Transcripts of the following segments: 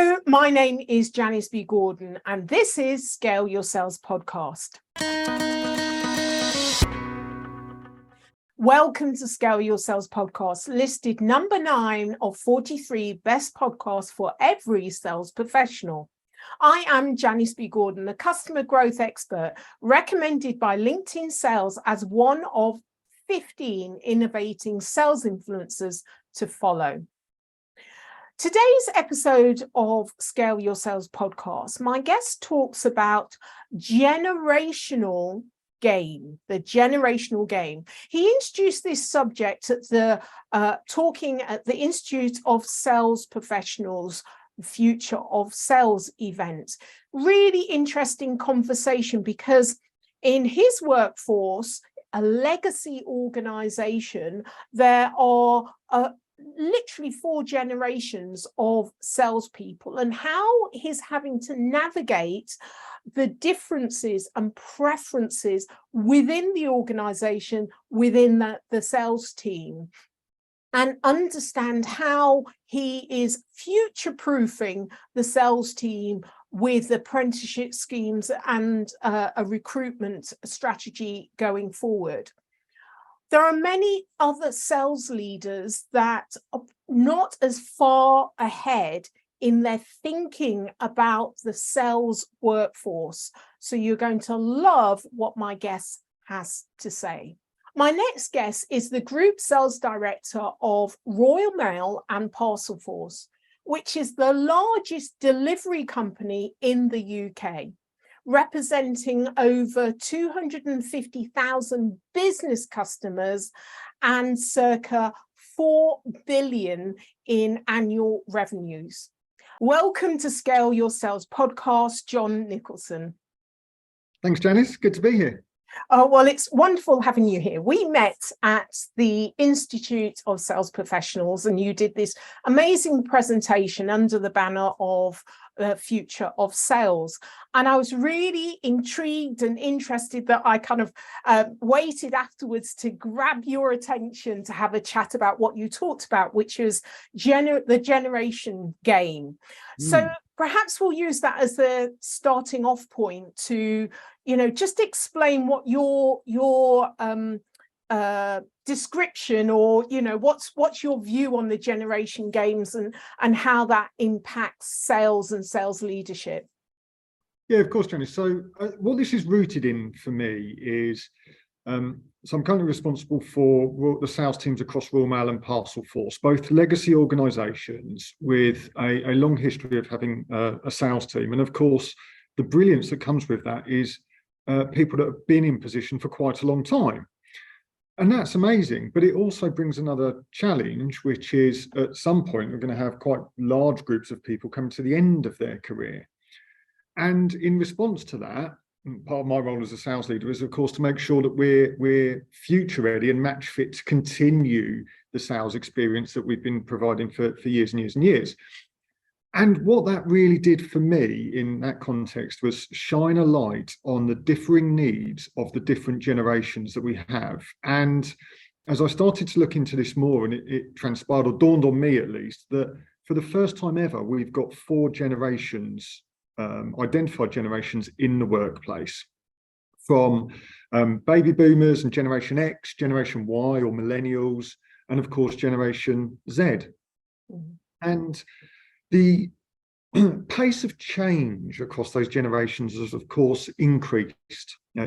Hello, my name is Janice B. Gordon, and this is Scale Your Sales Podcast. Welcome to Scale Your Sales Podcast, listed number 9 of 43 best podcasts for every sales professional. I am Janice B. Gordon, a customer growth expert recommended by LinkedIn Sales as one of 15 innovating sales influencers to follow. Today's episode of Scale Your Sales Podcast, my guest talks about generational game, the generational game. He introduced this subject at the talking at the Institute of Sales Professionals Future of Sales event. Really interesting conversation because in his workforce, a legacy organization, there are literally 4 generations of salespeople, and how he's having to navigate the differences and preferences within the organization, within the sales team, and understand how he is future-proofing the sales team with apprenticeship schemes and a recruitment strategy going forward. There are many other sales leaders that are not as far ahead in their thinking about the sales workforce. So you're going to love what my guest has to say. My next guest is the Group Sales Director of Royal Mail Parcelforce, which is the largest delivery company in the UK, representing over 250,000 business customers and circa 4 billion in annual revenues. Welcome to Scale Your Sales Podcast, Jon Nicholson. Thanks, Janice. Good to be here. Well, it's wonderful having you here. We met at the Institute of Sales Professionals, and you did this amazing presentation under the banner of Future of Sales. And I was really intrigued and interested that I kind of waited afterwards to grab your attention to have a chat about what you talked about, which is the generation game. So perhaps we'll use that as the starting off point to, just explain what your description or what's your view on the generation games and how that impacts sales and sales leadership. Yeah, of course, Janice. So what this is rooted in for me is so I'm currently responsible for the sales teams across Royal Mail and Parcelforce, both legacy organisations with a long history of having a sales team. And of course, the brilliance that comes with that is people that have been in position for quite a long time. And that's amazing, but it also brings another challenge, which is at some point we're going to have quite large groups of people coming to the end of their career. And in response to that, part of my role as a sales leader is, of course, to make sure that we're future ready and match fit to continue the sales experience that we've been providing for years and years and years. And what that really did for me in that context was shine a light on the differing needs of the different generations that we have. And as I started to look into this more, and it transpired, or dawned on me at least, that for the first time ever, we've got 4 generations, identified generations in the workplace, from baby boomers and Generation X, Generation Y or millennials, and of course, Generation Z. Mm-hmm. And the pace of change across those generations has, of course, increased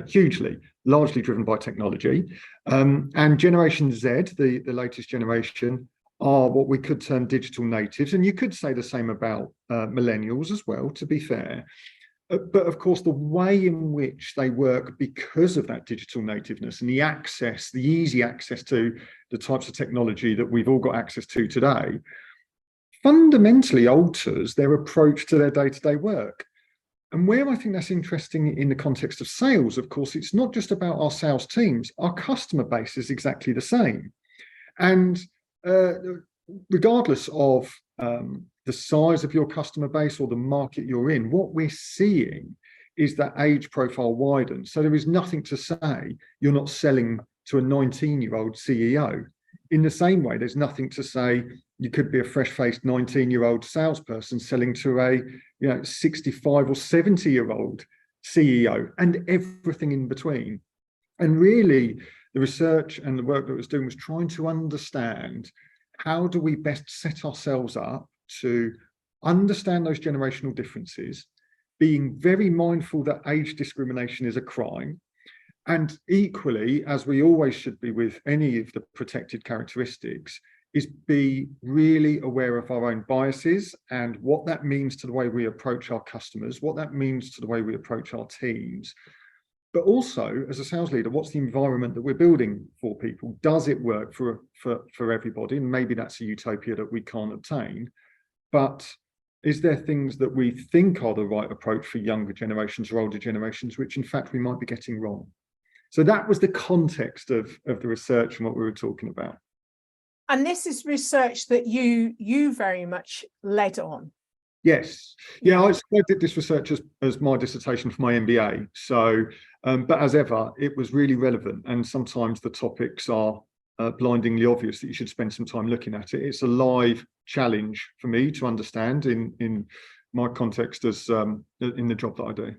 hugely, largely driven by technology. And Generation Z, the latest generation, are what we could term digital natives. And you could say the same about millennials as well, to be fair. But of course, the way in which they work because of that digital nativeness and the easy access to the types of technology that we've all got access to today, fundamentally alters their approach to their day-to-day work. And where I think that's interesting in the context of sales, of course, it's not just about our sales teams. Our customer base is exactly the same. And regardless of the size of your customer base or the market you're in, what we're seeing is that age profile widens. So there is nothing to say you're not selling to a 19-year-old CEO. In the same way, there's nothing to say you could be a fresh-faced 19-year-old salesperson selling to a 65 or 70-year-old CEO, and everything in between. And really, the research and the work that I was doing was trying to understand, how do we best set ourselves up to understand those generational differences, being very mindful that age discrimination is a crime, and equally, as we always should be with any of the protected characteristics, is be really aware of our own biases and what that means to the way we approach our customers, what that means to the way we approach our teams. But also, as a sales leader, what's the environment that we're building for people? Does it work for everybody? And maybe that's a utopia that we can't obtain. But is there things that we think are the right approach for younger generations or older generations, which in fact we might be getting wrong? So that was the context of the research and what we were talking about. And this is research that you very much led on. Yes. Yeah, I did this research as my dissertation for my MBA. So, but as ever, it was really relevant. And sometimes the topics are blindingly obvious that you should spend some time looking at it. It's a live challenge for me to understand in my context as in the job that I do.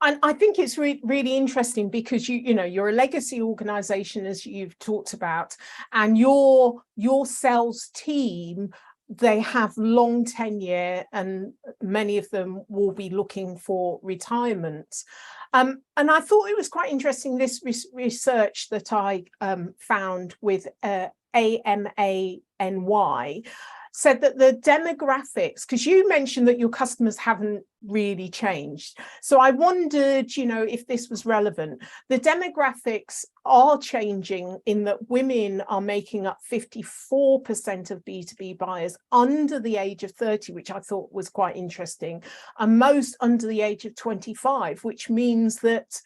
And I think it's really interesting because you're a legacy organization, as you've talked about, and your sales team, they have long tenure and many of them will be looking for retirement. And I thought it was quite interesting, this research that I found with AMANY said that the demographics, because you mentioned that your customers haven't really changed. So I wondered, if this was relevant. The demographics are changing in that women are making up 54% of B2B buyers under the age of 30, which I thought was quite interesting, and most under the age of 25, which means that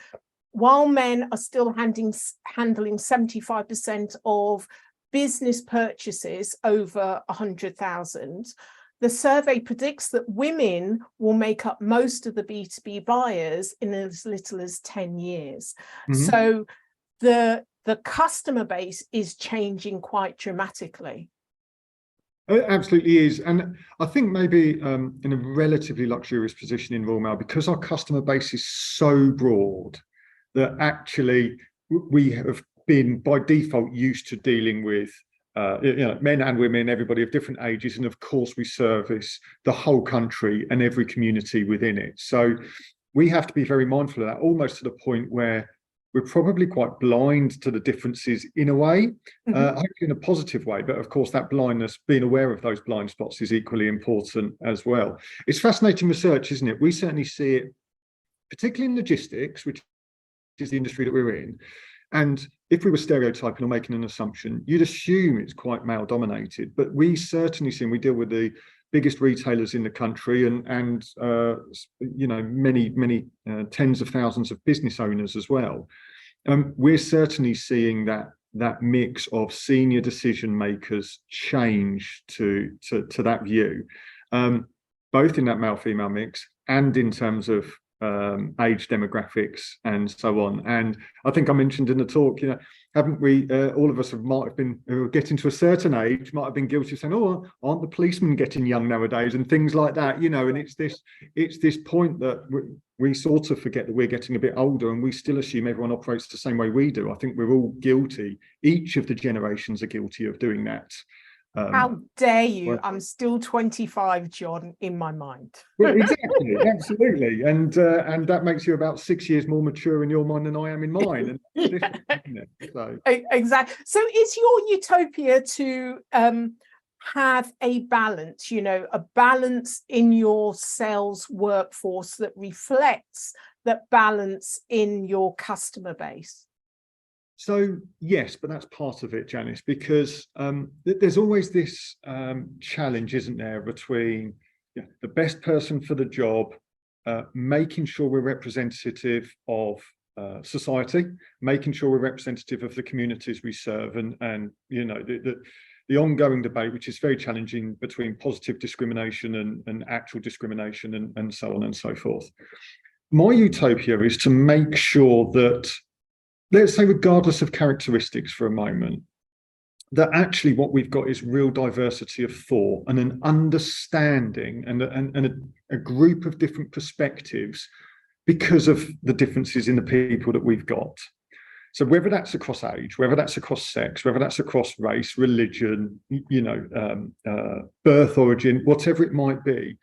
while men are still handling 75% of business purchases over 100,000, the survey predicts that women will make up most of the B2B buyers in as little as 10 years. Mm-hmm. So the customer base is changing quite dramatically. It absolutely is. And I think maybe in a relatively luxurious position in Royal Mail, because our customer base is so broad that actually we have been by default used to dealing with men and women, everybody of different ages, and of course we service the whole country and every community within it. So we have to be very mindful of that, almost to the point where we're probably quite blind to the differences in a way, hopefully in a positive way. But of course, that blindness, being aware of those blind spots, is equally important as well. It's fascinating research, isn't it? We certainly see it, particularly in logistics, which is the industry that we're in. And if we were stereotyping or making an assumption, you'd assume it's quite male dominated. But we certainly see, and we deal with the biggest retailers in the country and many tens of thousands of business owners as well. We're certainly seeing that mix of senior decision makers change to that view, both in that male-female mix and in terms of age demographics and so on. And I think I mentioned in the talk, haven't we, all of us might have been, who are getting to a certain age, might have been guilty of saying, oh, aren't the policemen getting young nowadays, and things like that, and it's this point that we sort of forget that we're getting a bit older and we still assume everyone operates the same way we do. I think we're all guilty. Each of the generations are guilty of doing that. How dare you? Well, I'm still 25, Jon, in my mind. Well, exactly, absolutely, and that makes you about 6 years more mature in your mind than I am in mine. And so. Exactly. So, is your utopia to have a balance? A balance in your sales workforce that reflects that balance in your customer base? So yes, but that's part of it, Janice, because there's always this challenge, isn't there, between the best person for the job, making sure we're representative of society, making sure we're representative of the communities we serve, and the ongoing debate, which is very challenging, between positive discrimination and actual discrimination and so on and so forth. My utopia is to make sure that, let's say, regardless of characteristics for a moment, that actually what we've got is real diversity of thought and an understanding and a group of different perspectives because of the differences in the people that we've got. So whether that's across age, whether that's across sex, whether that's across race, religion, birth origin, whatever it might be.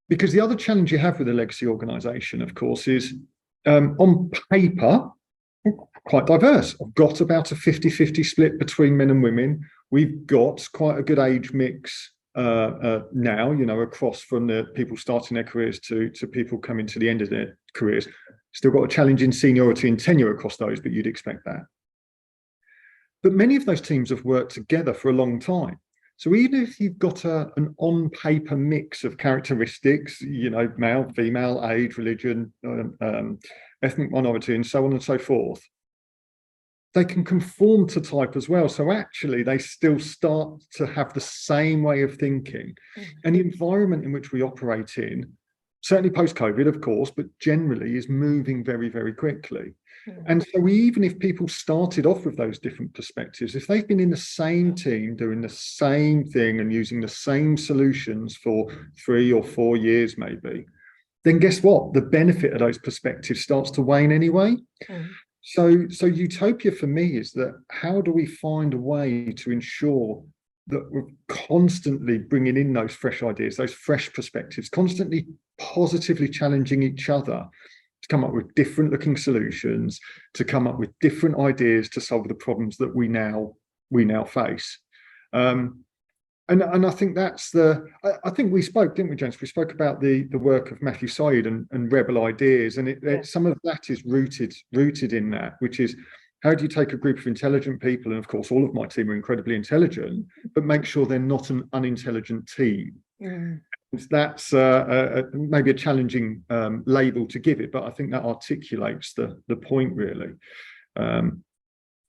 Because the other challenge you have with a legacy organisation, of course, is on paper, quite diverse. I've got about a 50-50 split between men and women. We've got quite a good age mix now, across from the people starting their careers to people coming to the end of their careers. Still got a challenge in seniority and tenure across those, but you'd expect that. But many of those teams have worked together for a long time. So even if you've got an on-paper mix of characteristics, male, female, age, religion, ethnic minority, and so on and so forth, they can conform to type as well. So actually, they still start to have the same way of thinking. And the environment in which we operate in, certainly post-COVID, of course, but generally is moving very, very quickly. And so even if people started off with those different perspectives, if they've been in the same team doing the same thing and using the same solutions for 3 or 4 years maybe, then guess what? The benefit of those perspectives starts to wane anyway. So Utopia for me is that how do we find a way to ensure that we're constantly bringing in those fresh ideas, those fresh perspectives, constantly positively challenging each other to come up with different looking solutions, to come up with different ideas to solve the problems that we now face. And I think that's I think we spoke, didn't we, James? We spoke about the work of Matthew Syed and Rebel Ideas, and some of that is rooted in that, which is how do you take a group of intelligent people, and of course all of my team are incredibly intelligent, but make sure they're not an unintelligent team. That's maybe a challenging label to give it, but I think that articulates the point really. And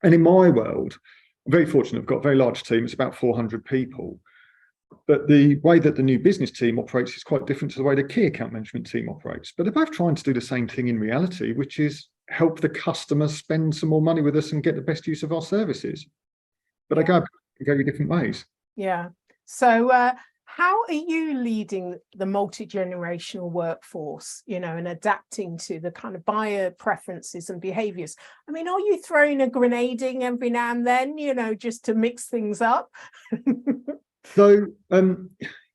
in my world, I'm very fortunate. I've got a very large team. It's about 400 people. But the way that the new business team operates is quite different to the way the key account management team operates. But they're both trying to do the same thing in reality, which is help the customers spend some more money with us and get the best use of our services. But they go in very different ways. Yeah. So how are you leading the multi-generational workforce, and adapting to the kind of buyer preferences and behaviors? I mean, are you throwing a grenading every now and then, just to mix things up? So,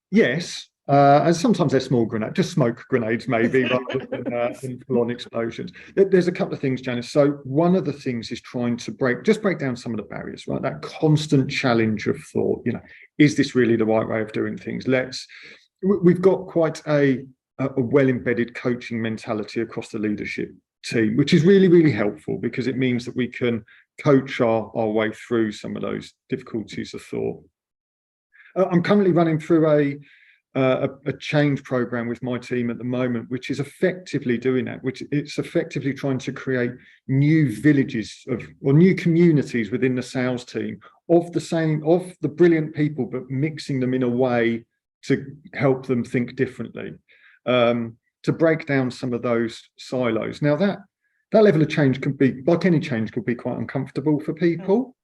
yes, and sometimes they're small grenades, just smoke grenades maybe, rather than full-on explosions. There's a couple of things, Janice. So one of the things is trying to break down some of the barriers, right? That constant challenge of thought, is this really the right way of doing things? We've got quite a well-embedded coaching mentality across the leadership team, which is really, really helpful because it means that we can coach our way through some of those difficulties of thought. I'm currently running through a change program with my team at the moment, which is effectively doing that, which it's effectively trying to create new villages or new communities within the sales team of the brilliant people, but mixing them in a way to help them think differently, to break down some of those silos. Now that level of change can be, like any change, could be quite uncomfortable for people.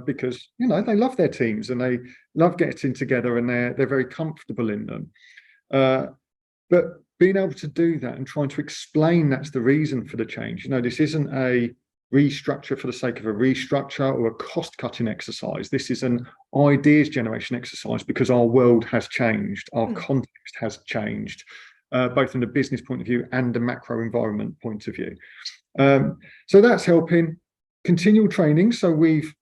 Because they love their teams and they love getting together and they're very comfortable in them, but being able to do that and trying to explain that's the reason for the change. This isn't a restructure for the sake of a restructure or a cost-cutting exercise. This is an ideas generation exercise because our world has changed, our context has changed, both from the business point of view and the macro environment point of view. So that's helping. Continual training. So we've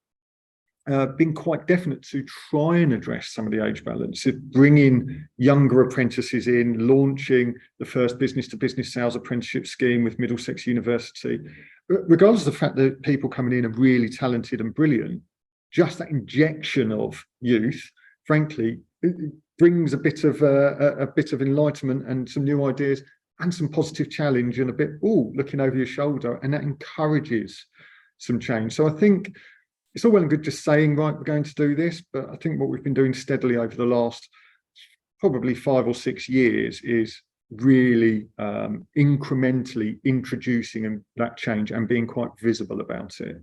been quite definite to try and address some of the age balance, bringing younger apprentices in, launching the first business-to-business sales apprenticeship scheme with Middlesex University. Regardless of the fact that people coming in are really talented and brilliant, just that injection of youth, frankly, it brings a bit of enlightenment and some new ideas and some positive challenge and a bit, looking over your shoulder, and that encourages some change. So I think it's all well and good just saying, right, we're going to do this, but I think what we've been doing steadily over the last probably 5 or 6 years is really incrementally introducing that change and being quite visible about it.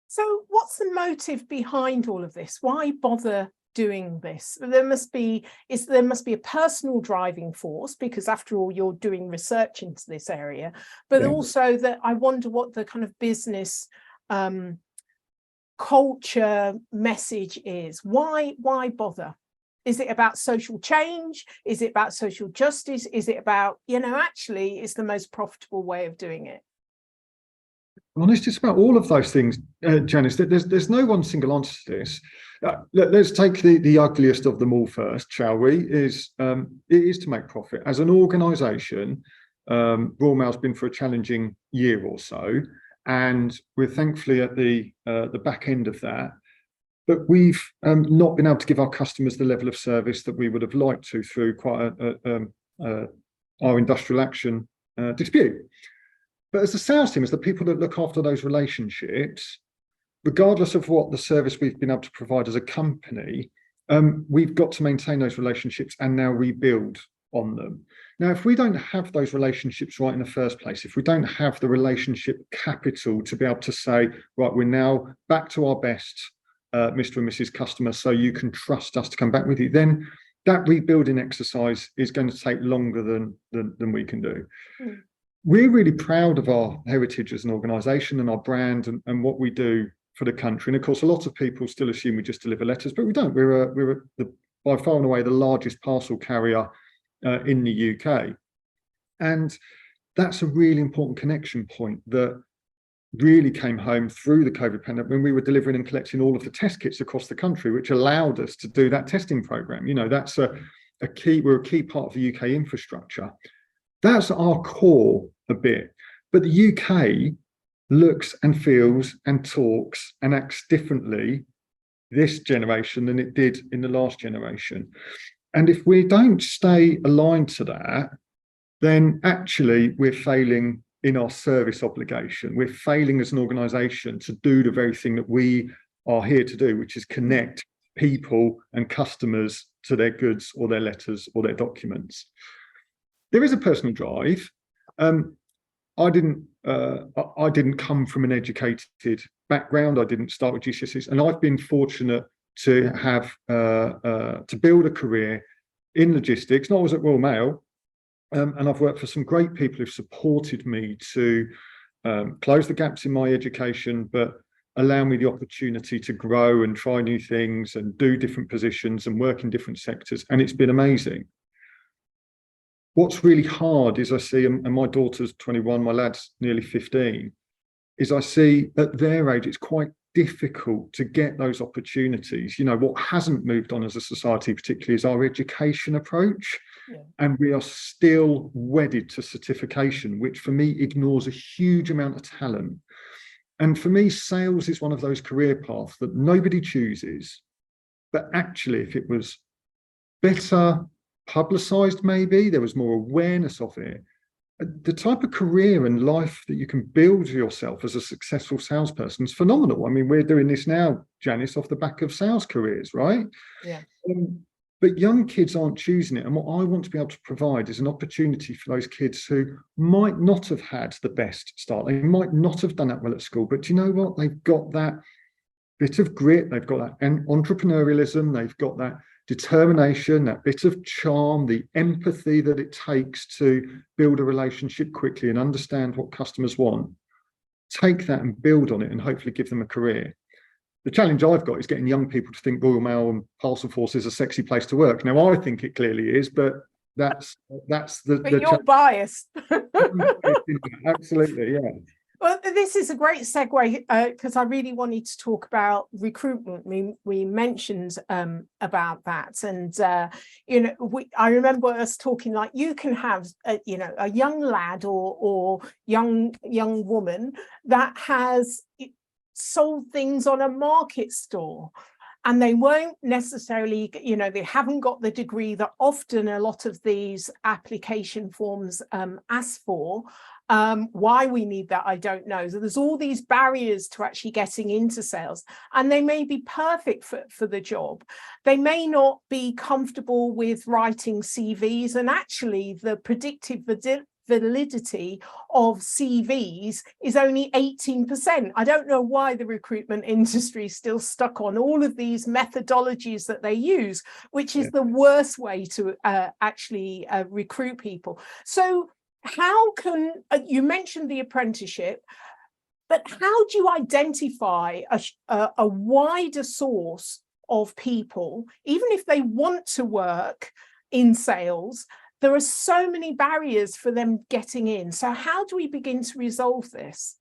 So what's the motive behind all of this? Why bother doing this? There must be a personal driving force, because after all, you're doing research into this area, but also that I wonder what the kind of business culture message is. Why bother? Is it about social change? Is it about social justice? Is it about, actually it's the most profitable way of doing it? Honest, it's about all of those things, Janice. There's no one single answer to this. Let's take the ugliest of them all first, shall we? It is to make profit. As an organisation, Royal Mail's been for a challenging year or so, and we're thankfully at the back end of that. But we've not been able to give our customers the level of service that we would have liked to through quite our industrial action dispute. But as a sales team, as the people that look after those relationships, regardless of what the service we've been able to provide as a company, we've got to maintain those relationships and now rebuild on them. Now, if we don't have those relationships right in the first place, if we don't have the relationship capital to be able to say, right, we're now back to our best, Mr. and Mrs. Customer, so you can trust us to come back with you, then that rebuilding exercise is going to take longer than we can do. Mm. We're really proud of our heritage as an organisation and our brand and what we do for the country. And of course, a lot of people still assume we just deliver letters, but we don't. We're by far and away the largest parcel carrier in the UK. And that's a really important connection point that really came home through the COVID pandemic when we were delivering and collecting all of the test kits across the country, which allowed us to do that testing programme. That's we're a key part of the UK infrastructure. That's our core a bit. But the UK looks and feels and talks and acts differently this generation than it did in the last generation. And if we don't stay aligned to that, then actually we're failing in our service obligation. We're failing as an organisation to do the very thing that we are here to do, which is connect people and customers to their goods or their letters or their documents. There is a personal drive. I didn't come from an educated background. I didn't start with GCSEs, and I've been fortunate to have to build a career in logistics. Not always at Royal Mail, and I've worked for some great people who've supported me to close the gaps in my education, but allow me the opportunity to grow and try new things and do different positions and work in different sectors, and it's been amazing. What's really hard is I see, and my daughter's 21, my lad's nearly 15, is I see at their age, it's quite difficult to get those opportunities. What hasn't moved on as a society particularly is our education approach. Yeah. And we are still wedded to certification, which for me ignores a huge amount of talent. And for me, sales is one of those career paths that nobody chooses. But actually, if it was better publicized, maybe there was more awareness of it, the type of career and life that you can build yourself as a successful salesperson is phenomenal. I mean, we're doing this now, Janice, off the back of sales careers, right? Yeah. But young kids aren't choosing it. And what I want to be able to provide is an opportunity for those kids who might not have had the best start. They might not have done that well at school, but do you know what? They've got that bit of grit. They've got that entrepreneurialism. They've got that determination, that bit of charm, the empathy that it takes to build a relationship quickly and understand what customers want. Take that and build on it and hopefully give them a career. The challenge I've got is getting young people to think Royal Mail and Parcelforce is a sexy place to work. Now, I think it clearly is, but that's the. But you're biased. Absolutely, yeah. Well, this is a great segue because I really wanted to talk about recruitment. We mentioned about that, and I remember us talking like you can have a young lad or young woman that has sold things on a market store, and they won't necessarily, they haven't got the degree that often a lot of these application forms ask for. Why we need that, I don't know. So there's all these barriers to actually getting into sales, and they may be perfect for the job. They may not be comfortable with writing CVs, and actually the predictive validity of CVs is only 18%. I don't know why the recruitment industry is still stuck on all of these methodologies that they use, which is the worst way to actually recruit people. So how can, you mentioned the apprenticeship, but how do you identify a wider source of people, even if they want to work in sales? There are so many barriers for them getting in. So how do we begin to resolve this?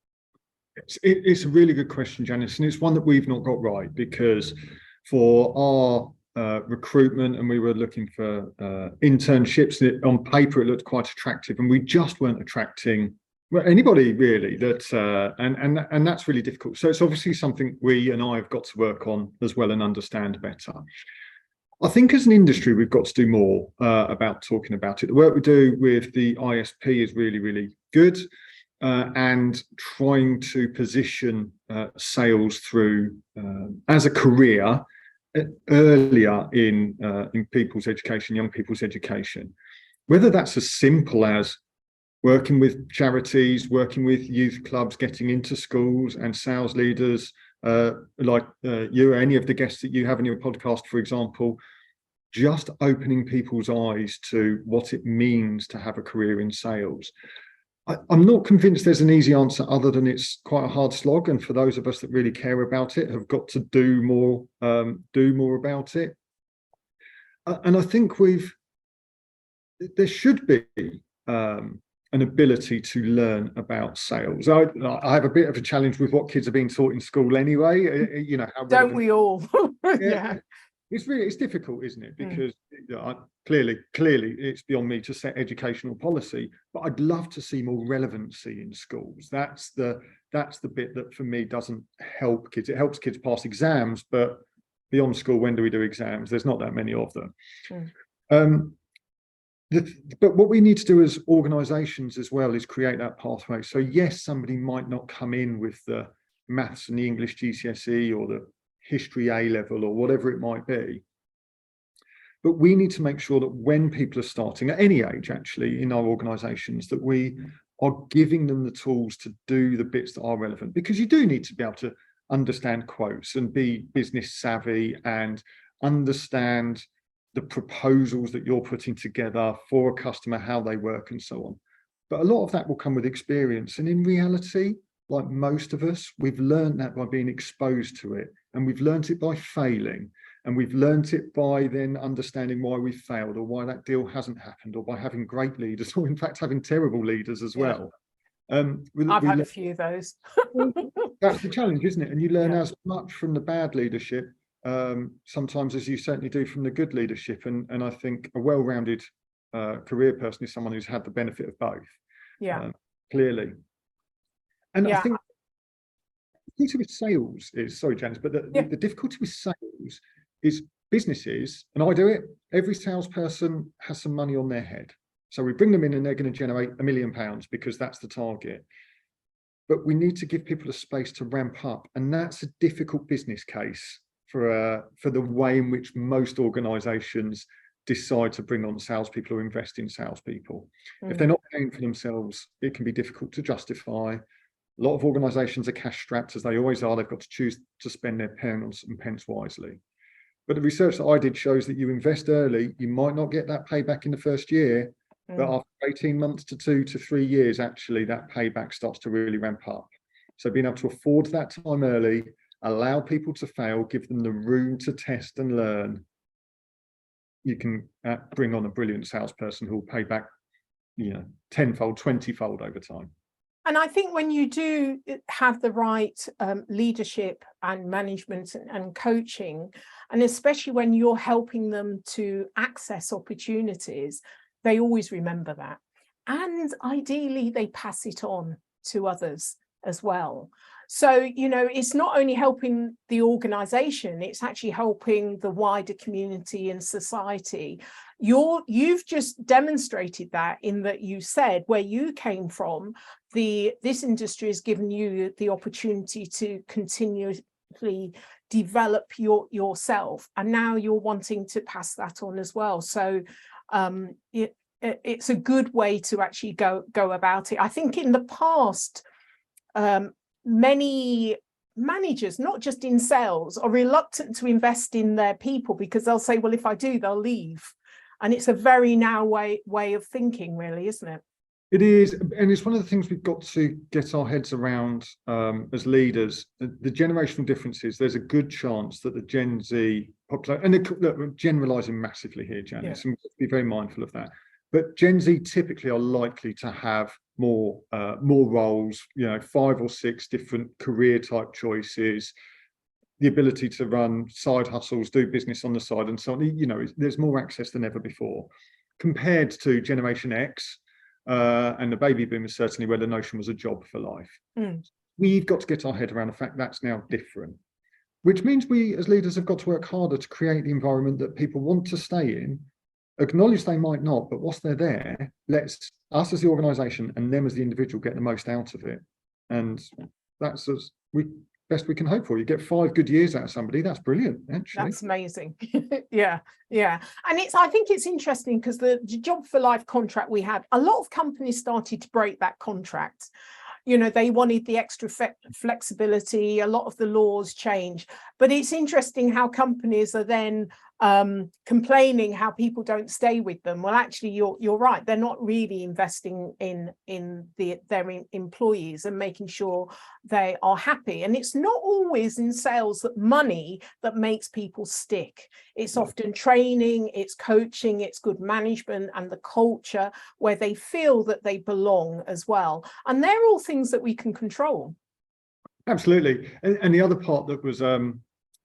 It's a really good question, Janice, and it's one that we've not got right, because for our recruitment, and we were looking for internships, on paper it looked quite attractive, and we just weren't attracting anybody really, and that's really difficult. So it's obviously something we and I have got to work on as well and understand better. I think as an industry, we've got to do more about talking about it. The work we do with the ISP is really, really good, and trying to position sales through as a career earlier in people's education, young people's education, whether that's as simple as working with charities, working with youth clubs, getting into schools, and sales leaders like you or any of the guests that you have in your podcast, for example, just opening people's eyes to what it means to have a career in sales. I'm not convinced there's an easy answer, other than it's quite a hard slog, and for those of us that really care about it have got to do more about it. And I think there should be an ability to learn about sales. I have a bit of a challenge with what kids are being taught in school anyway. You know, how don't we all? Yeah. It's difficult, isn't it? Because clearly it's beyond me to set educational policy, but I'd love to see more relevancy in schools. That's the bit that for me doesn't help kids. It helps kids pass exams, but beyond school, when do we do exams? There's not that many of them. But what we need to do as organisations as well is create that pathway. So yes, somebody might not come in with the maths and the English GCSE or the history A level or whatever it might be, but we need to make sure that when people are starting at any age, actually, in our organisations, that we are giving them the tools to do the bits that are relevant, because you do need to be able to understand quotes and be business savvy and understand the proposals that you're putting together for a customer, how they work and so on. But a lot of that will come with experience. And in reality, like most of us, we've learned that by being exposed to it, and we've learned it by failing, and we've learned it by then understanding why we failed, or why that deal hasn't happened, or by having great leaders, or in fact having terrible leaders as well. I've had a few of those. That's the challenge, isn't it? And you learn as much from the bad leadership sometimes as you certainly do from the good leadership. And I think a well-rounded career person is someone who's had the benefit of both. Clearly. And I think the difficulty with sales is, sorry, Janice, but the difficulty with sales is businesses, and I do it, every salesperson has some money on their head. So we bring them in and they're going to generate £1 million because that's the target. But we need to give people a space to ramp up. And that's a difficult business case for the way in which most organizations decide to bring on salespeople or invest in salespeople. If they're not paying for themselves, it can be difficult to justify. A lot of organizations are cash strapped, as they always are. They've got to choose to spend their pounds and pence wisely. But the research that I did shows that you invest early, you might not get that payback in the first year, but after 18 months to 2 to 3 years, actually that payback starts to really ramp up. So being able to afford that time early, allow people to fail, give them the room to test and learn, you can bring on a brilliant salesperson who will pay back, tenfold, 20-fold over time. And I think when you do have the right leadership and management and coaching, and especially when you're helping them to access opportunities, they always remember that. And ideally, they pass it on to others as well. So, it's not only helping the organization, it's actually helping the wider community and society. You've just demonstrated that in that you said where you came from, this industry has given you the opportunity to continually develop yourself, and now you're wanting to pass that on as well. So it's a good way to actually go about it. I think in the past, many managers, not just in sales, are reluctant to invest in their people because they'll say, well, if I do, they'll leave. And it's a very narrow way of thinking, really, isn't it? It is, and it's one of the things we've got to get our heads around as leaders. The generational differences. There's a good chance that the Gen Z population, and look, we're generalising massively here, Janice, and be very mindful of that. But Gen Z typically are likely to have more roles, 5 or 6 different career type choices, the ability to run side hustles, do business on the side, and so on. There's more access than ever before, compared to Generation X. And the baby boomers, certainly, where the notion was a job for life. We've got to get our head around the fact that's now different, which means we as leaders have got to work harder to create the environment that people want to stay in, acknowledge they might not, but whilst they're there, let's us as the organisation and them as the individual get the most out of it. And that's as best we can hope for. You get 5 good years out of somebody, that's brilliant, actually. That's amazing. yeah. And I think it's interesting because the job for life contract we had, a lot of companies started to break that contract. They wanted the extra flexibility, a lot of the laws change, but it's interesting how companies are then complaining how people don't stay with them. Well, actually, you're right. They're not really investing in their employees and making sure they are happy. And it's not always in sales that money that makes people stick. It's often training, it's coaching, it's good management and the culture where they feel that they belong as well. And they're all things that we can control. Absolutely. And the other part that was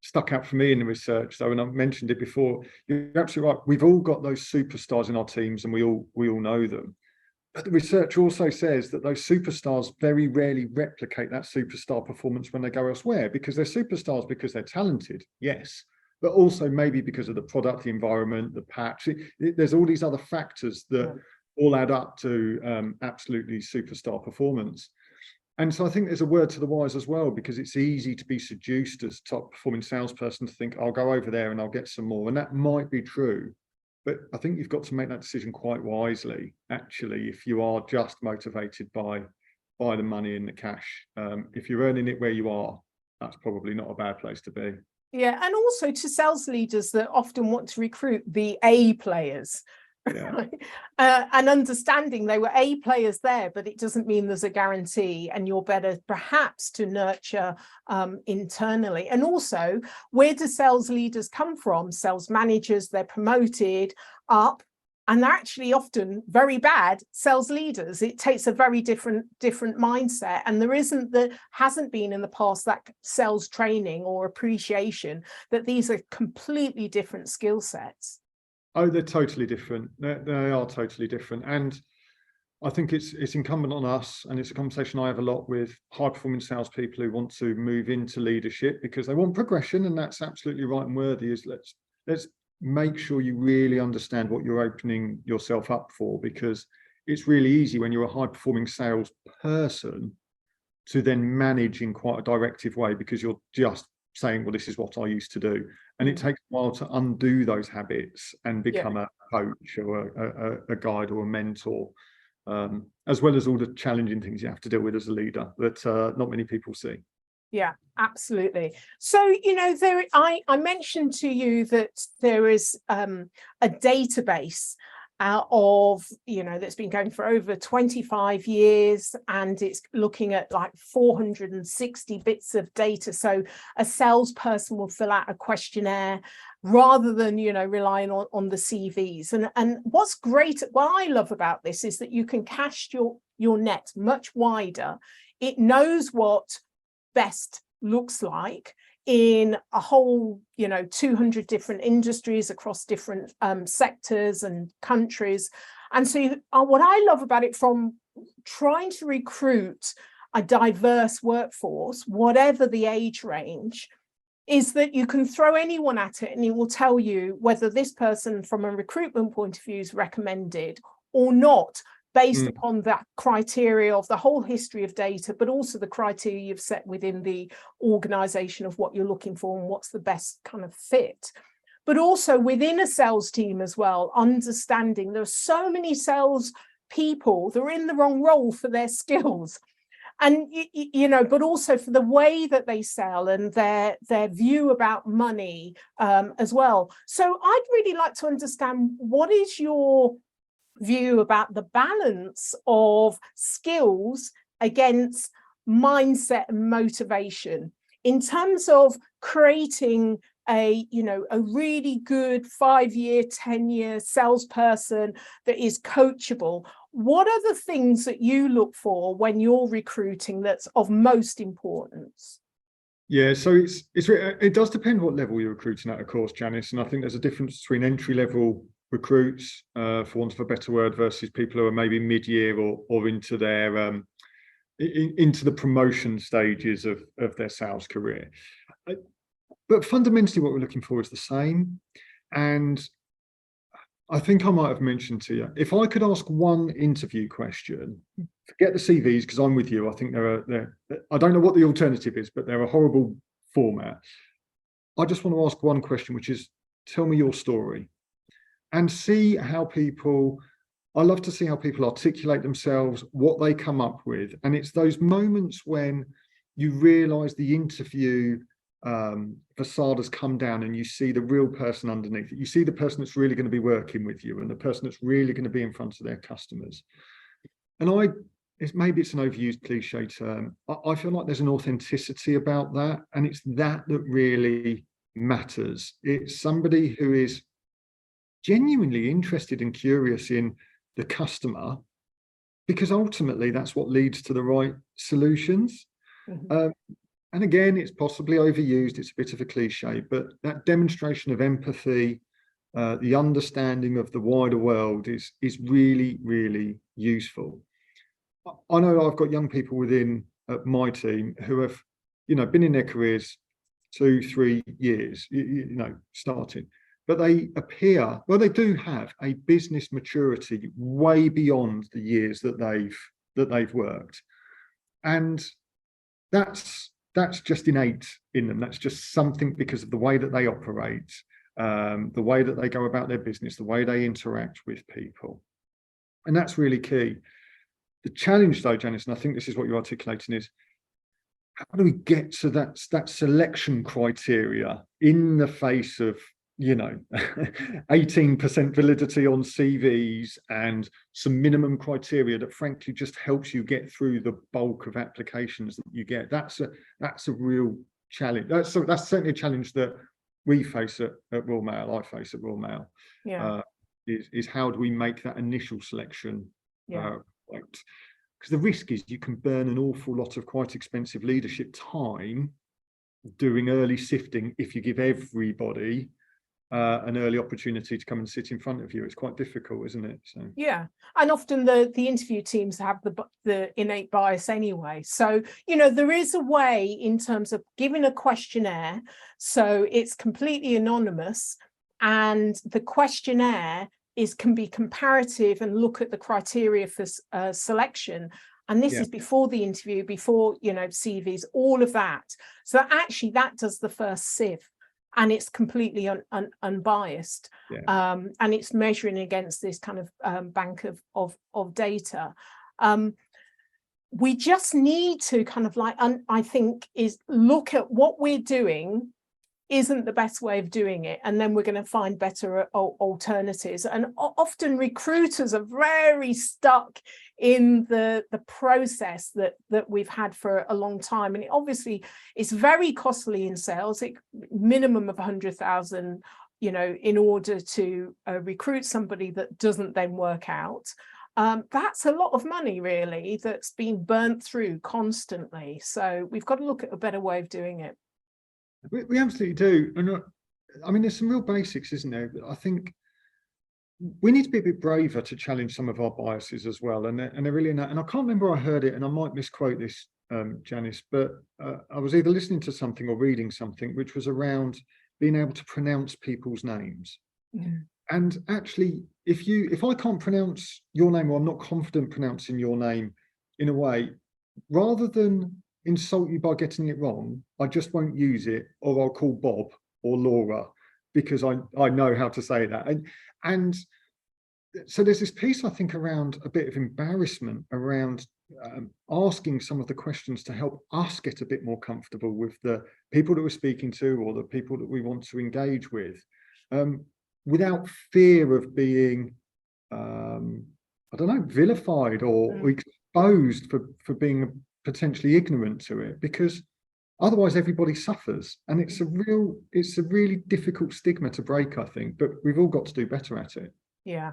stuck out for me in the research, though, and I've mentioned it before, you're absolutely right. We've all got those superstars in our teams and we all know them. But the research also says that those superstars very rarely replicate that superstar performance when they go elsewhere, because they're superstars because they're talented, yes, but also maybe because of the product, the environment, the patch. There's all these other factors that all add up to absolutely superstar performance. And so I think there's a word to the wise as well, because it's easy to be seduced as top performing salesperson to think, I'll go over there and I'll get some more. And that might be true. But I think you've got to make that decision quite wisely, actually, if you are just motivated by the money and the cash. If you're earning it where you are, that's probably not a bad place to be. Yeah, and also to sales leaders that often want to recruit the A players. Yeah. And understanding they were A players there, but it doesn't mean there's a guarantee, and you're better perhaps to nurture internally. And also, where do sales leaders come from? Sales managers, they're promoted up, and they're actually often very bad sales leaders. It takes a very different mindset, and hasn't been in the past that sales training or appreciation that these are completely different skill sets. Oh, they're totally different. They are totally different. And I think it's incumbent on us, and it's a conversation I have a lot with high-performing salespeople who want to move into leadership because they want progression, and that's absolutely right and worthy, is let's make sure you really understand what you're opening yourself up for, because it's really easy when you're a high-performing sales person to then manage in quite a directive way, because you're just saying, well, this is what I used to do. And it takes a while to undo those habits and become a coach or a guide or a mentor, as well as all the challenging things you have to deal with as a leader that not many people see. Yeah, absolutely. So, I mentioned to you that there is a database that's been going for over 25 years, and it's looking at like 460 bits of data. So a salesperson will fill out a questionnaire rather than, relying on the CVs. And what's great, what I love about this is that you can cast your net much wider. It knows what best looks like in a whole 200 different industries across different sectors and countries. And so what I love about it, from trying to recruit a diverse workforce, whatever the age range, is that you can throw anyone at it and it will tell you whether this person from a recruitment point of view is recommended or not, based upon that criteria of the whole history of data, but also the criteria you've set within the organization of what you're looking for and what's the best kind of fit. but also within a sales team as well, understanding there are so many sales people that are in the wrong role for their skills. And, you know, but also for the way that they sell and their view about money as well. So I'd really like to understand, what is your view about the balance of skills against mindset and motivation in terms of creating a, you know, a really good 5-year, 10-year salesperson that is coachable? What are the things that you look for when you're recruiting that's of most importance? Yeah, so it does depend what level you're recruiting at, of course, Janice. And I think there's a difference between entry level recruits, for want of a better word, versus people who are maybe mid-year or into their into the promotion stages of their sales career. But fundamentally, what we're looking for is the same. And I think I might have mentioned to you, if I could ask one interview question, forget the CVs, because I'm with you. I think I don't know what the alternative is, but they're a horrible format. I just want to ask one question, which is, tell me your story, and see how I love to see how people articulate themselves, what they come up with. And it's those moments when you realize the interview facade has come down and you see the real person underneath it. You see the person that's really going to be working with you and the person that's really going to be in front of their customers. And maybe it's an overused cliche term. I feel like there's an authenticity about that, and it's that really matters. It's somebody who is genuinely interested and curious in the customer, because ultimately that's what leads to the right solutions. Mm-hmm. And again, it's possibly overused, it's a bit of a cliche, but that demonstration of empathy, the understanding of the wider world is really, really useful. I know I've got young people within my team who have, you know, been in their careers 2-3 years, starting, but they appear, well, they do have a business maturity way beyond the years that they've worked. And that's just innate in them. That's just something because of the way that they operate, the way that they go about their business, the way they interact with people. And that's really key. The challenge though, Janice, and I think this is what you're articulating, is how do we get to that selection criteria in the face of, 18% validity on CVs and some minimum criteria that frankly just helps you get through the bulk of applications that you get? That's a real challenge. That's certainly a challenge that we face at Royal Mail. I face at Royal Mail. Yeah. Is how do we make that initial selection right? Because the risk is you can burn an awful lot of quite expensive leadership time doing early sifting if you give everybody an early opportunity to come and sit in front of you. It's quite difficult, isn't it? So yeah, and often the interview teams have the innate bias anyway. So there is a way in terms of giving a questionnaire, so it's completely anonymous, and the questionnaire can be comparative and look at the criteria for selection. And this is before the interview, before CVs, all of that. So actually that does the first sieve. And it's completely unbiased, and it's measuring against this kind of bank of data. We just need to kind of I think is look at what we're doing isn't the best way of doing it, and then we're going to find better alternatives. And often recruiters are very stuck in the process that we've had for a long time, and it obviously is very costly in sales. Minimum of 100,000, in order to recruit somebody that doesn't then work out. That's a lot of money, really, that's being burnt through constantly. So we've got to look at a better way of doing it. We absolutely do. And I mean, there's some real basics, isn't there? I think we need to be a bit braver to challenge some of our biases as well. And they're really in that. And I can't remember, I heard it, and I might misquote this, Janice, but I was either listening to something or reading something which was around being able to pronounce people's names. Yeah. And actually, if I can't pronounce your name, or I'm not confident pronouncing your name in a way, rather than insult you by getting it wrong, I just won't use it, or I'll call Bob or Laura, because I know how to say that. And so there's this piece, I think, around a bit of embarrassment around asking some of the questions to help us get a bit more comfortable with the people that we're speaking to or the people that we want to engage with, without fear of being, I don't know, vilified or exposed for being potentially ignorant to it, because otherwise everybody suffers. And it's a really difficult stigma to break, I think, but we've all got to do better at it. Yeah.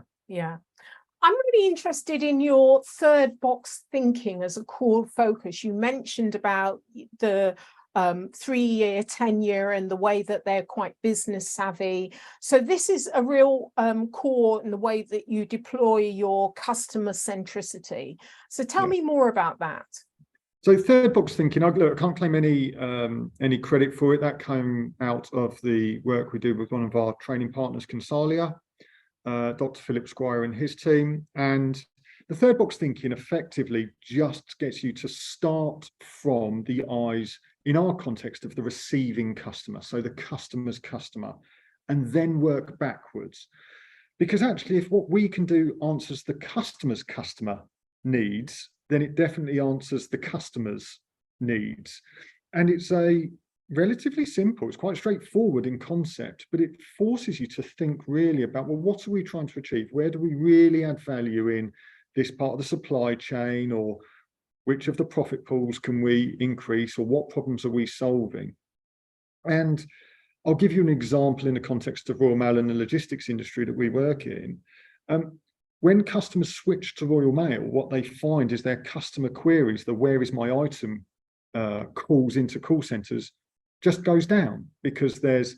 I'm really interested in your third box thinking as a core focus. You mentioned about the 3-year, 10-year, and the way that they're quite business savvy. So this is a real core in the way that you deploy your customer centricity. So tell me more about that. So third box thinking, I can't claim any credit for it. That came out of the work we do with one of our training partners, Consalia, Dr. Philip Squire and his team. And the third box thinking effectively just gets you to start from the eyes, in our context, of the receiving customer, so the customer's customer, and then work backwards. Because actually, if what we can do answers the customer's customer needs, then it definitely answers the customer's needs. And it's a relatively simple, it's quite straightforward in concept, but it forces you to think really about, well, what are we trying to achieve? Where do we really add value in this part of the supply chain, or which of the profit pools can we increase, or what problems are we solving? And I'll give you an example in the context of Royal Mail and the logistics industry that we work in. When customers switch to Royal Mail, what they find is their customer queries, the "where is my item" calls into call centres, just goes down, because there's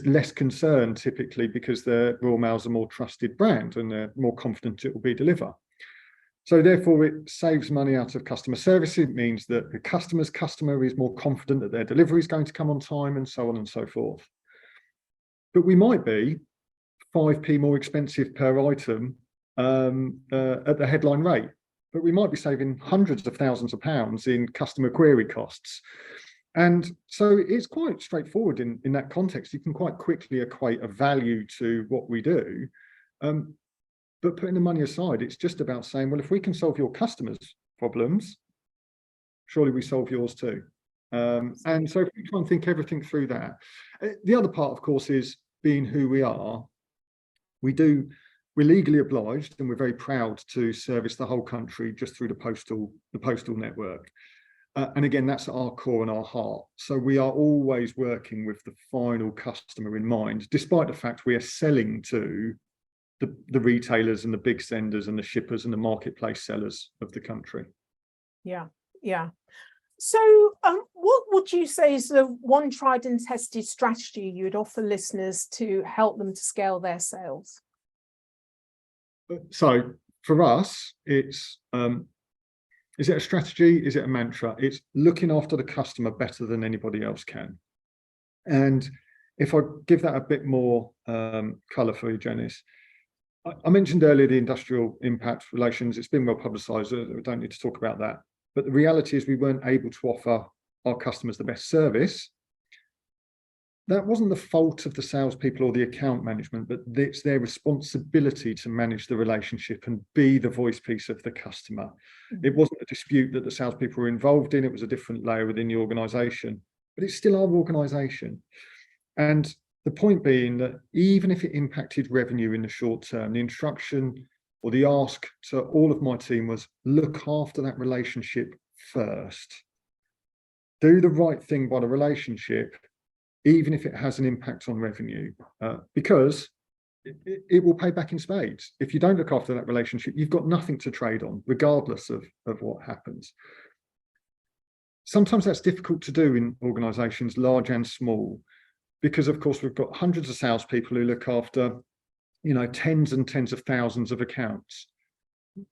less concern, typically because the Royal Mail's a more trusted brand and they're more confident it will be delivered. So therefore it saves money out of customer service. It means that the customer's customer is more confident that their delivery is going to come on time, and so on and so forth. But we might be 5p more expensive per item at the headline rate, but we might be saving hundreds of thousands of pounds in customer query costs. And so it's quite straightforward in that context. You can quite quickly equate a value to what we do. But putting the money aside, it's just about saying, well, if we can solve your customers' problems, surely we solve yours too. And so if we try and think everything through that. The other part, of course, is being who we are. We're legally obliged, and we're very proud to service the whole country just through the postal network. And again, that's at our core and our heart. So we are always working with the final customer in mind, despite the fact we are selling to the retailers and the big senders and the shippers and the marketplace sellers of the country. Yeah. So what would you say is the one tried and tested strategy you would offer listeners to help them to scale their sales? So for us, it's is it a strategy? Is it a mantra? It's looking after the customer better than anybody else can. And if I give that a bit more colour for you, Janice, I mentioned earlier the industrial impact relations. It's been well publicised. We don't need to talk about that. But the reality is we weren't able to offer our customers the best service. That wasn't the fault of the salespeople or the account management, but it's their responsibility to manage the relationship and be the voice piece of the customer. It wasn't a dispute that the salespeople were involved in. It was a different layer within the organisation, but it's still our organisation. And the point being that even if it impacted revenue in the short term, the instruction or the ask to all of my team was look after that relationship first. Do the right thing by the relationship, even if it has an impact on revenue, because it will pay back in spades. If you don't look after that relationship, you've got nothing to trade on, regardless of what happens. Sometimes that's difficult to do in organisations, large and small, because of course we've got hundreds of salespeople who look after, tens and tens of thousands of accounts.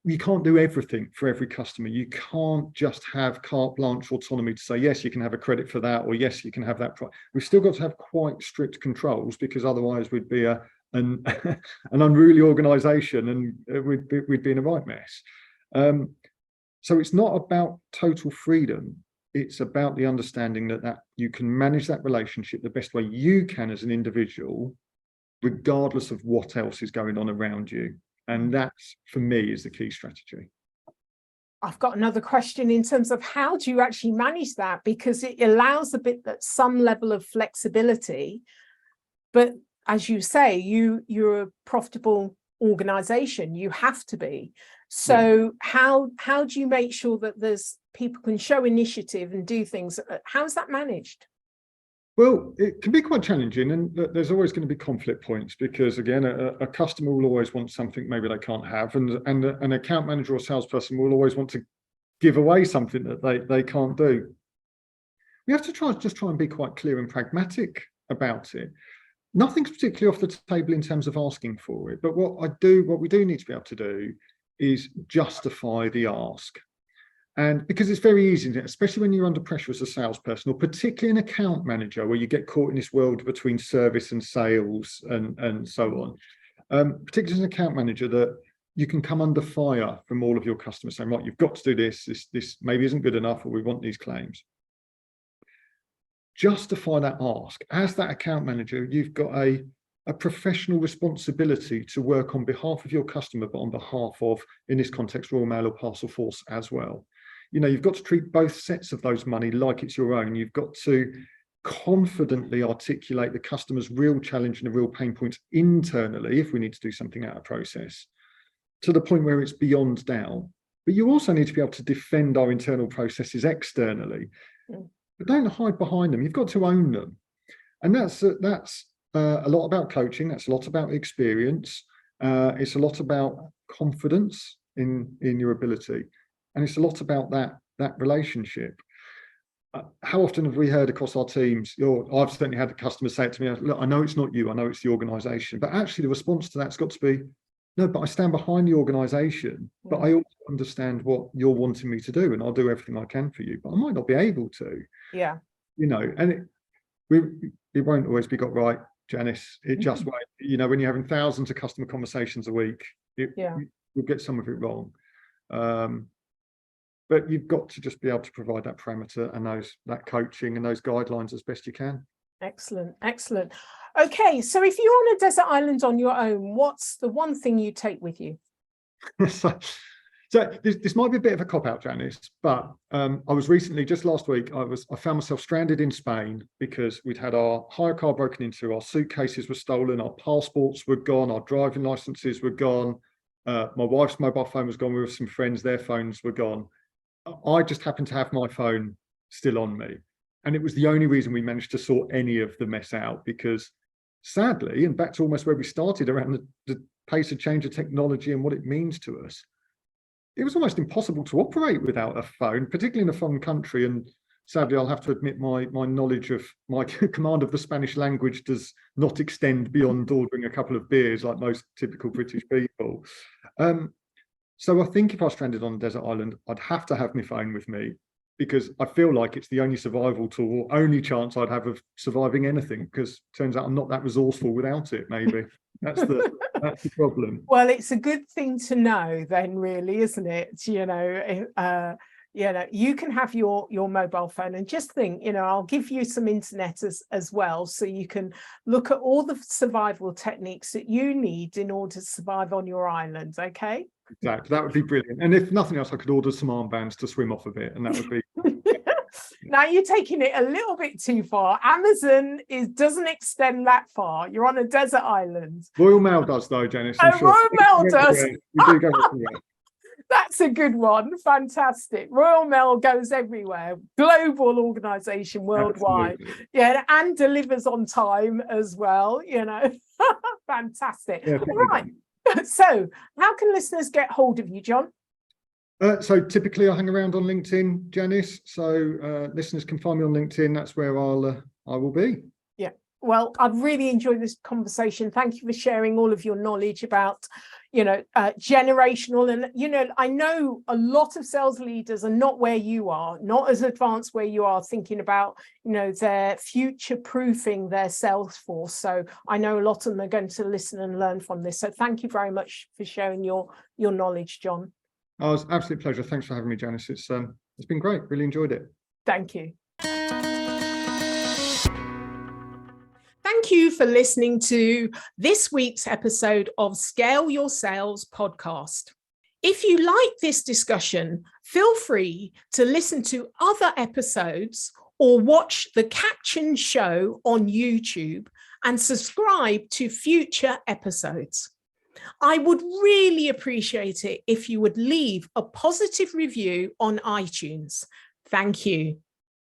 You can't do everything for every customer. You can't just have carte blanche autonomy to say, yes, you can have a credit for that, or yes, you can have that. We've still got to have quite strict controls, because otherwise we'd be an unruly organisation, and we'd be in a right mess. So it's not about total freedom. it's about the understanding that you can manage that relationship the best way you can as an individual, regardless of what else is going on around you. And that's, for me, is the key strategy. I've got another question in terms of how do you actually manage that? Because it allows a bit that some level of flexibility, but as you say, you're a profitable organization, you have to be. So how do you make sure that there's people can show initiative and do things? How's that managed? Well, it can be quite challenging, and there's always going to be conflict points because, again, a customer will always want something maybe they can't have, and an account manager or salesperson will always want to give away something that they can't do. We have to try and be quite clear and pragmatic about it. Nothing's particularly off the table in terms of asking for it, but what we do need to be able to do is justify the ask. And because it's very easy, especially when you're under pressure as a salesperson, or particularly an account manager, where you get caught in this world between service and sales and so on, particularly as an account manager, that you can come under fire from all of your customers saying, right, you've got to do this maybe isn't good enough, or we want these claims. Justify that ask. As that account manager, you've got a professional responsibility to work on behalf of your customer, but on behalf of, in this context, Royal Mail or Parcelforce as well. You know, you've got to treat both sets of those money like it's your own. You've got to confidently articulate the customer's real challenge and the real pain points internally, if we need to do something out of process, to the point where it's beyond doubt. But you also need to be able to defend our internal processes externally. But don't hide behind them. You've got to own them. And that's a lot about coaching. That's a lot about experience. It's a lot about confidence in your ability. And it's a lot about that relationship. How often have we heard across our teams, I've certainly had the customers say it to me, look, I know it's not you, I know it's the organization, but actually the response to that's got to be, no, but I stand behind the organization, but I also understand what you're wanting me to do, and I'll do everything I can for you, but I might not be able to. Yeah. You know, and it won't always be got right, Janice. It just won't. You know, when you're having thousands of customer conversations a week, you'll get some of it wrong. But you've got to just be able to provide that parameter and that coaching and those guidelines as best you can. Excellent, excellent. Okay, so if you're on a desert island on your own, what's the one thing you take with you? So this might be a bit of a cop-out, Janice, but I was recently, just last week, I found myself stranded in Spain because we'd had our hire car broken into, our suitcases were stolen, our passports were gone, our driving licenses were gone, my wife's mobile phone was gone, we were with some friends, their phones were gone. I just happened to have my phone still on me. And it was the only reason we managed to sort any of the mess out, because sadly, and back to almost where we started around the pace of change of technology and what it means to us, it was almost impossible to operate without a phone, particularly in a foreign country. And sadly, I'll have to admit my knowledge of my command of the Spanish language does not extend beyond ordering a couple of beers like most typical British people. So I think if I was stranded on a desert island, I'd have to have my phone with me, because I feel like it's the only survival tool, or only chance I'd have of surviving anything, because it turns out I'm not that resourceful without it, maybe. That's the problem. Well, it's a good thing to know then, really, isn't it? You know, you can have your mobile phone, and just think, you know, I'll give you some internet as well, so you can look at all the survival techniques that you need in order to survive on your island, okay? Exactly, that would be brilliant. And if nothing else, I could order some armbands to swim off a bit, and that would be... Now you're taking it a little bit too far. Amazon doesn't extend that far. You're on a desert island. Royal Mail does, though, Janice. I'm sure. Royal Mail does. We do go everywhere. That's a good one. Fantastic. Royal Mail goes everywhere. Global organization worldwide. Absolutely. Yeah, and delivers on time as well, you know. Fantastic. Yeah, all right. So how can listeners get hold of you, Jon? So typically I hang around on LinkedIn, Janice. So listeners can find me on LinkedIn. That's where I will be. Yeah. Well, I've really enjoyed this conversation. Thank you for sharing all of your knowledge about, you know, generational. And, you know, I know a lot of sales leaders are not where you are, not as advanced where you are, thinking about, you know, their future proofing their sales force. So I know a lot of them are going to listen and learn from this. So thank you very much for sharing your knowledge, Jon. Oh, it was an absolute pleasure. Thanks for having me, Janice. It's been great. Really enjoyed it. Thank you. Thank you for listening to this week's episode of Scale Your Sales podcast. If you like this discussion, feel free to listen to other episodes or watch the captioned show on YouTube and subscribe to future episodes. I would really appreciate it if you would leave a positive review on iTunes. Thank you.